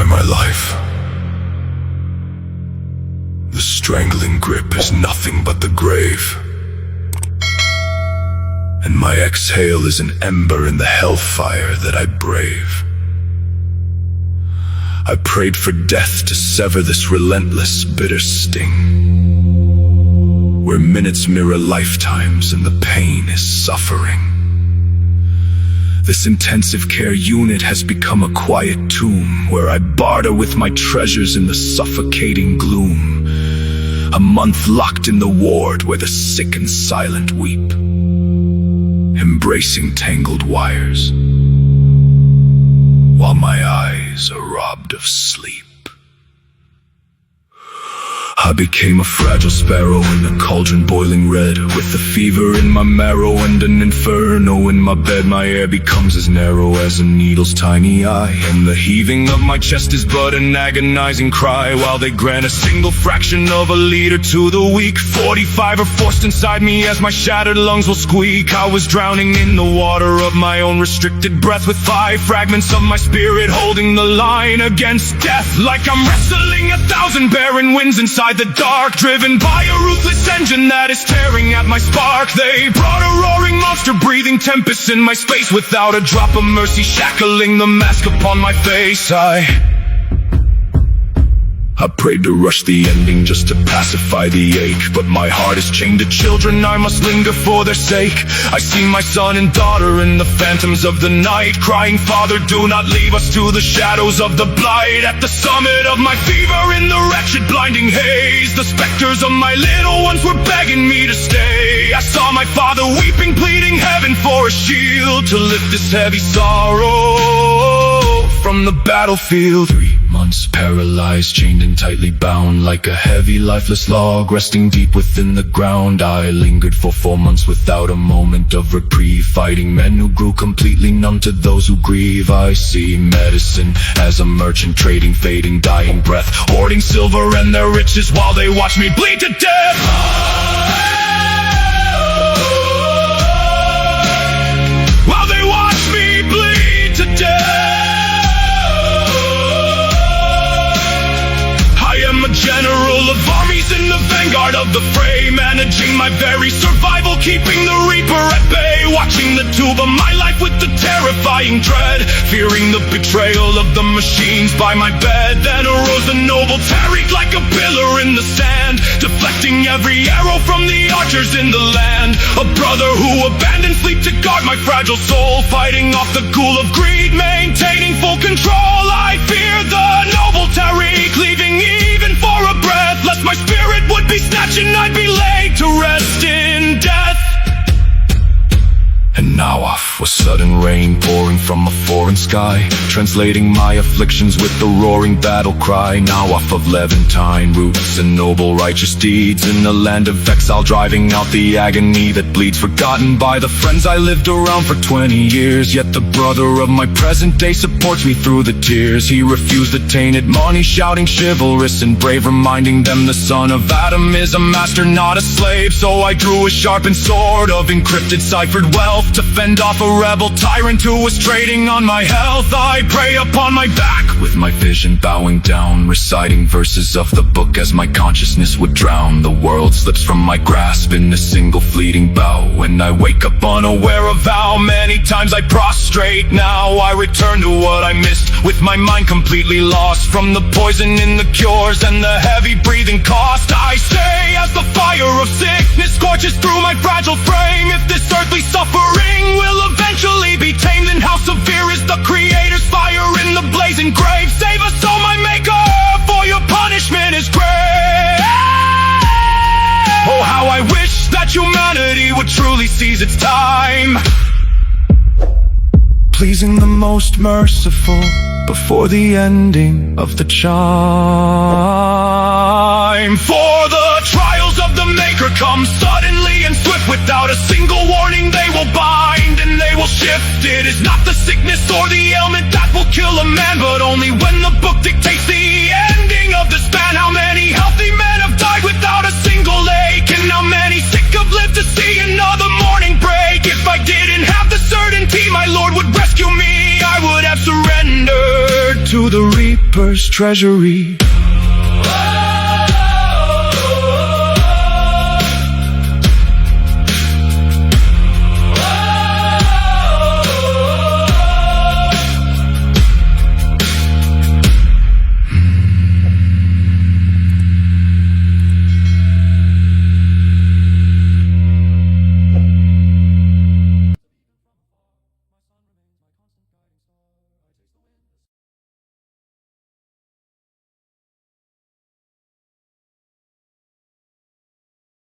my life. The strangling grip is nothing but the grave, and my exhale is an ember in the hellfire that I brave. I prayed for death to sever this relentless, bitter sting, where minutes mirror lifetimes and the pain is suffering. This intensive care unit has become a quiet tomb, where I barter with my treasures in the suffocating gloom. A month locked in the ward where the sick and silent weep, embracing tangled wires, while my eyes are robbed of sleep. I became a fragile sparrow in a cauldron boiling red, with the fever in my marrow and an inferno in my bed. My air becomes as narrow as a needle's tiny eye, and the heaving of my chest is but an agonizing cry, while they grant a single fraction of a liter to the weak. 45 are forced inside me as my shattered lungs will squeak. I was drowning in the water of my own restricted breath, with 5 fragments of my spirit holding the line against death, like I'm wrestling 1,000 barren winds inside the dark, driven by a ruthless engine that is tearing at my spark. They brought a roaring monster, breathing tempests in my space, without a drop of mercy, shackling the mask upon my face. I prayed to rush the ending just to pacify the ache, but my heart is chained to children, I must linger for their sake. I see my son and daughter in the phantoms of the night, crying, Father, do not leave us to the shadows of the blight. At the summit of my fever, in the wretched blinding haze, the specters of my little ones were begging me to stay. I saw my father weeping, pleading heaven for a shield to lift this heavy sorrow from the battlefield. 3 months paralyzed, chained and tightly bound, like a heavy lifeless log resting deep within the ground. I lingered for 4 months without a moment of reprieve, fighting men who grew completely numb to those who grieve. I see medicine as a merchant, trading fading, dying breath, hoarding silver and their riches while they watch me bleed to death. While they watch me bleed to death. General of armies in the vanguard of the fray, managing my very survival, keeping the reaper at bay, watching the tube of my life with the terrifying dread, fearing the betrayal of the machines by my bed. Then arose the noble Tariq like a pillar in the sand, deflecting every arrow from the archers in the land. A brother who abandoned sleep to guard my fragile soul, fighting off the ghoul of greed, maintaining full control. I fear the noble Tariq, leaving even for a breath, lest my spirit would be snatched and I'd be laid to rest in death. And now off was sudden rain pouring from a foreign sky, translating my afflictions with the roaring battle cry. Now off of Levantine roots and noble righteous deeds, in the land of exile, driving out the agony that bleeds, forgotten by the friends I lived around for 20 years. Yet the brother of my present day supports me through the tears. He refused the tainted money, shouting chivalrous and brave, reminding them the son of Adam is a master, not a slave. So I drew a sharpened sword of encrypted ciphered wealth to fend off a rebel tyrant who was trading on my health. I pray upon my back, with my vision bowing down, reciting verses of the book as my consciousness would drown. The world slips from my grasp in a single fleeting bow, when I wake up unaware of how many times I prostrate. Now I return to what I missed, with my mind completely lost, from the poison in the cures and the heavy breathing cost. I say, as the fire of sickness scorches through my fragile frame, if this earthly suffering will eventually be tamed, then how severe is the Creator's fire in the blazing grave? Save us, oh my Maker, for your punishment is great. Oh, how I wish that humanity would truly seize its time, pleasing the most merciful before the ending of the chime. For the trials of the Maker come suddenly and swift, without a single warning they will bind and they will shift. It is not the sickness or the ailment that will kill a man, but only when the book dictates the ending of the span. How many healthy men have died without a single ache, and how many sick have lived to see another morning break? If I didn't have the certainty my Lord would rescue me, I would have surrendered to to the Reaper's treasury.